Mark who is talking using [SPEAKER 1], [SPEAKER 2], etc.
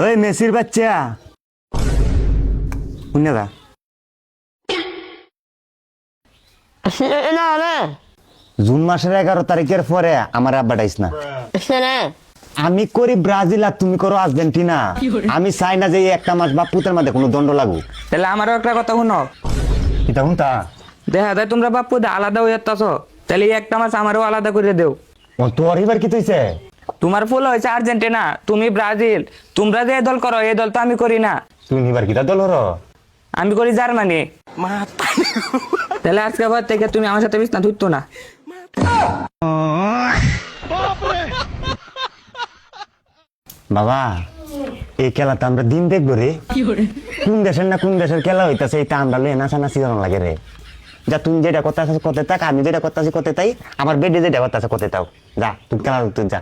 [SPEAKER 1] ওই মেসির বাচ্চা শুনে দা জুন মাসের 11 তারিখের পরে আমার আব্বা ডাইস না। আমি করি ব্রাজিল আর তুমি করো আর্জেন্টিনা। আমি চাই না যে এই একটা মাস বা পুতের মধ্যে কোনো দণ্ড লাগুক।
[SPEAKER 2] তাহলে আমারও একটা কথা শুনো,
[SPEAKER 1] এটা হুনতা
[SPEAKER 2] দেখা যায় তোমরা বাপু আলাদা হয়ে যাচ্ছ, তাহলে এই একটা মাস আমারও আলাদা করে দেও।
[SPEAKER 1] তোর এবার কি তুইছে?
[SPEAKER 2] তোমার ফুল হয়েছে আর্জেন্টিনা, তুমি ব্রাজিল, তোমরা যে দল করো এই দল তো আমি করি না।
[SPEAKER 1] তুই নিবার কিটা দল হর?
[SPEAKER 2] আমি করি জার্মানি। তাহলে আজকে পর থেকে তুমি আমার সাথে বিছনা ধুতো না।
[SPEAKER 1] বাবা এই খেলা তো আমরা দিন দেখবো রে। কোন দেশের না কোন দেশের খেলা হইতাছে এটা আমরা লয়ে নাচানাচি করার লাগে রে। যা তুমি যেটা করতে আছো করতে থাক, আমি যেটা করতে আছি করতে তাই, আমার বেডে যেটা করতে আছে করতে তাও। যা তুমি খেলা তুই যা।